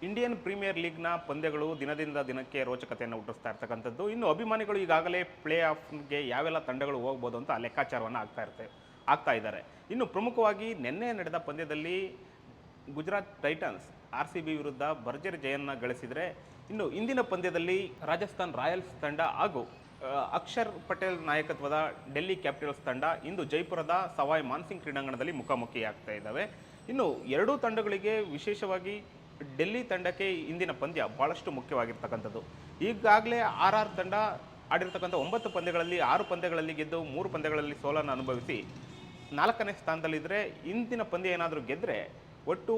Indian premier ಲೀಗ್ನ ಪಂದ್ಯಗಳು ದಿನದಿಂದ ದಿನಕ್ಕೆ ರೋಚಕತೆಯನ್ನು ಹುಟ್ಟಿಸ್ತಾ ಇರ್ತಕ್ಕಂಥದ್ದು. ಇನ್ನು ಅಭಿಮಾನಿಗಳು ಈಗಾಗಲೇ ಪ್ಲೇ ಆಫ್ಗೆ ಯಾವೆಲ್ಲ ತಂಡಗಳು ಹೋಗ್ಬೋದು ಅಂತ ಲೆಕ್ಕಾಚಾರವನ್ನು ಆಗ್ತಾ ಇದ್ದಾರೆ. ಇನ್ನು ಪ್ರಮುಖವಾಗಿ ನಿನ್ನೆ ನಡೆದ ಪಂದ್ಯದಲ್ಲಿ ಗುಜರಾತ್ ಟೈಟನ್ಸ್ RCB ವಿರುದ್ಧ ಭರ್ಜರಿ ಜಯವನ್ನು ಗಳಿಸಿದರೆ, ಇನ್ನು ಇಂದಿನ ಪಂದ್ಯದಲ್ಲಿ ರಾಜಸ್ಥಾನ್ ರಾಯಲ್ಸ್ ತಂಡ ಹಾಗೂ ಅಕ್ಷರ್ ಪಟೇಲ್ ನಾಯಕತ್ವದ ಡೆಲ್ಲಿ ಕ್ಯಾಪಿಟಲ್ಸ್ ತಂಡ ಇಂದು ಜೈಪುರದ ಸವಾಯ್ ಮಾನ್ಸಿಂಗ್ ಕ್ರೀಡಾಂಗಣದಲ್ಲಿ ಮುಖಾಮುಖಿಯಾಗ್ತಾ ಇದ್ದಾವೆ. ಇನ್ನು ಎರಡೂ ತಂಡಗಳಿಗೆ ವಿಶೇಷವಾಗಿ ಡೆಲ್ಲಿ ತಂಡಕ್ಕೆ ಇಂದಿನ ಪಂದ್ಯ ಭಾಳಷ್ಟು ಮುಖ್ಯವಾಗಿರ್ತಕ್ಕಂಥದ್ದು. ಈಗಾಗಲೇ RR ತಂಡ ಆಡಿರ್ತಕ್ಕಂಥ 9 ಪಂದ್ಯಗಳಲ್ಲಿ 6 ಪಂದ್ಯಗಳಲ್ಲಿ ಗೆದ್ದು 3 ಪಂದ್ಯಗಳಲ್ಲಿ ಸೋಲನ್ನು ಅನುಭವಿಸಿ 4ನೇ ಸ್ಥಾನದಲ್ಲಿದ್ದರೆ, ಇಂದಿನ ಪಂದ್ಯ ಏನಾದರೂ ಗೆದ್ದರೆ ಒಟ್ಟು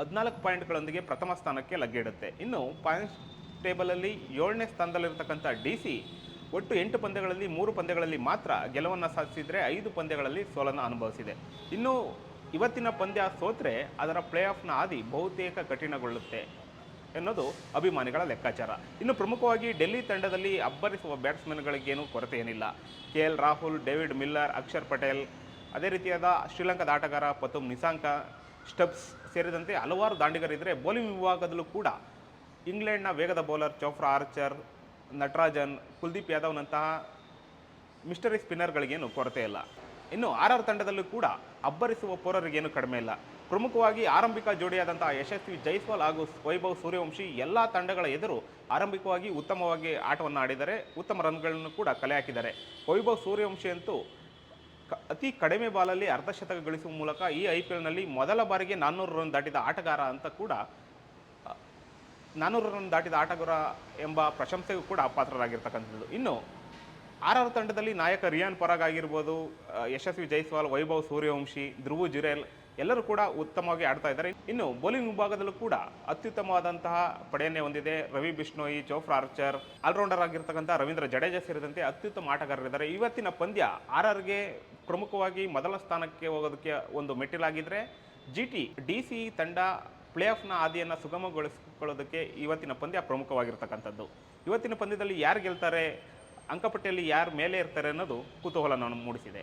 14 ಪಾಯಿಂಟ್ಗಳೊಂದಿಗೆ ಪ್ರಥಮ ಸ್ಥಾನಕ್ಕೆ ಲಗ್ಗೆಯಿಡುತ್ತೆ. ಇನ್ನು ಪಾಯಿಂಟ್ಸ್ ಟೇಬಲಲ್ಲಿ 7ನೇ ಸ್ಥಾನದಲ್ಲಿರ್ತಕ್ಕಂಥ DC ಒಟ್ಟು 8 ಪಂದ್ಯಗಳಲ್ಲಿ 3 ಪಂದ್ಯಗಳಲ್ಲಿ ಮಾತ್ರ ಗೆಲುವನ್ನು ಸಾಧಿಸಿದರೆ 5 ಪಂದ್ಯಗಳಲ್ಲಿ ಸೋಲನ್ನು ಅನುಭವಿಸಿದೆ. ಇನ್ನು ಇವತ್ತಿನ ಪಂದ್ಯ ಸೋತ್ರೆ ಅದರ ಪ್ಲೇ ಆಫ್ನ ಹಾದಿ ಬಹುತೇಕ ಕಠಿಣಗೊಳ್ಳುತ್ತೆ ಎನ್ನೋದು ಅಭಿಮಾನಿಗಳ ಲೆಕ್ಕಾಚಾರ. ಇನ್ನು ಪ್ರಮುಖವಾಗಿ ಡೆಲ್ಲಿ ತಂಡದಲ್ಲಿ ಅಬ್ಬರಿಸುವ ಬ್ಯಾಟ್ಸ್ಮನ್ಗಳಿಗೇನು ಕೊರತೆ ಏನಿಲ್ಲ. KL Rahul, David Miller, Akshar Patel, ಅದೇ ರೀತಿಯಾದ ಶ್ರೀಲಂಕಾದ ಆಟಗಾರ ಪತುಮ್ ನಿಸಾಂಕ, ಸ್ಟಬ್ಸ್ ಸೇರಿದಂತೆ ಹಲವಾರು ದಾಂಡಿಗರಿದ್ದರೆ, ಬೌಲಿಂಗ್ ವಿಭಾಗದಲ್ಲೂ ಕೂಡ ಇಂಗ್ಲೆಂಡ್ನ ವೇಗದ bowler Jofra Archer, Natarajan, Kuldeep ಯಾದವ್ನಂತಹ ಮಿಸ್ಟರಿ ಸ್ಪಿನ್ನರ್ಗಳಿಗೇನು ಕೊರತೆ ಇಲ್ಲ. ಇನ್ನು RR ತಂಡದಲ್ಲೂ ಕೂಡ ಅಬ್ಬರಿಸುವ ಪೌರರಿಗೇನು ಕಡಿಮೆ ಇಲ್ಲ. ಪ್ರಮುಖವಾಗಿ ಆರಂಭಿಕ ಜೋಡಿಯಾದಂತಹ ಯಶಸ್ವಿ ಜೈಸ್ವಾಲ್ ಹಾಗೂ ವೈಭವ್ ಸೂರ್ಯವಂಶಿ ಎಲ್ಲ ತಂಡಗಳ ಎದುರು ಆರಂಭಿಕವಾಗಿ ಉತ್ತಮವಾಗಿ ಆಟವನ್ನು ಆಡಿದರೆ, ಉತ್ತಮ ರನ್ಗಳನ್ನು ಕೂಡ ಕಲೆ ಹಾಕಿದ್ದಾರೆ. ವೈಭವ್ ಸೂರ್ಯವಂಶಿ ಅಂತೂ ಅತಿ ಕಡಿಮೆ ಬಾಲಲ್ಲಿ ಅರ್ಧಶತಕ ಗಳಿಸುವ ಮೂಲಕ ಈ IPLನಲ್ಲಿ ಮೊದಲ ಬಾರಿಗೆ 400 ರನ್ ದಾಟಿದ ಆಟಗಾರ ಅಂತ ಕೂಡ 400 ರನ್ ದಾಟಿದ ಆಟಗಾರ ಎಂಬ ಪ್ರಶಂಸೆಗೂ ಕೂಡ ಪಾತ್ರರಾಗಿರ್ತಕ್ಕಂಥದ್ದು. ಇನ್ನು RR ತಂಡದಲ್ಲಿ ನಾಯಕ ರಿಯಾನ್ ಪರಾಗ್ ಆಗಿರ್ಬೋದು, ಯಶಸ್ವಿ ಜೈಸ್ವಾಲ್, ವೈಭವ್ ಸೂರ್ಯವಂಶಿ, ಧ್ರುವ್ ಜುರೇಲ್ ಎಲ್ಲರೂ ಕೂಡ ಉತ್ತಮವಾಗಿ ಆಡ್ತಾ ಇದ್ದಾರೆ. ಇನ್ನು ಬೌಲಿಂಗ್ ವಿಭಾಗದಲ್ಲೂ ಕೂಡ ಅತ್ಯುತ್ತಮವಾದಂತಹ ಪಡೆಯನ್ನೇ ಹೊಂದಿದೆ. ರವಿ ಬಿಷ್ಣೋಯಿ, ಚೋಫ್ರಾ ಆರ್ಚರ್, ಆಲ್ರೌಂಡರ್ ಆಗಿರ್ತಕ್ಕಂಥ ರವೀಂದ್ರ ಜಡೇಜಾ ಸೇರಿದಂತೆ ಅತ್ಯುತ್ತಮ ಆಟಗಾರರಿದ್ದಾರೆ. ಇವತ್ತಿನ ಪಂದ್ಯ RRಗೆ ಪ್ರಮುಖವಾಗಿ ಮೊದಲ ಸ್ಥಾನಕ್ಕೆ ಹೋಗೋದಕ್ಕೆ ಒಂದು ಮೆಟ್ಟಿಲಾಗಿದ್ದರೆ, DC ತಂಡ ಪ್ಲೇ ಆಫ್ನ ಹಾದಿಯನ್ನು ಸುಗಮಗೊಳಿಸಿಕೊಳ್ಳೋದಕ್ಕೆ ಇವತ್ತಿನ ಪಂದ್ಯ ಪ್ರಮುಖವಾಗಿರ್ತಕ್ಕಂಥದ್ದು. ಇವತ್ತಿನ ಪಂದ್ಯದಲ್ಲಿ ಯಾರು ಗೆಲ್ತಾರೆ, ಅಂಕಪಟ್ಟಿಯಲ್ಲಿ ಯಾರು ಮೇಲೆ ಇರ್ತಾರೆ ಅನ್ನೋದು ಕುತೂಹಲವನ್ನು ಮೂಡಿಸಿದೆ.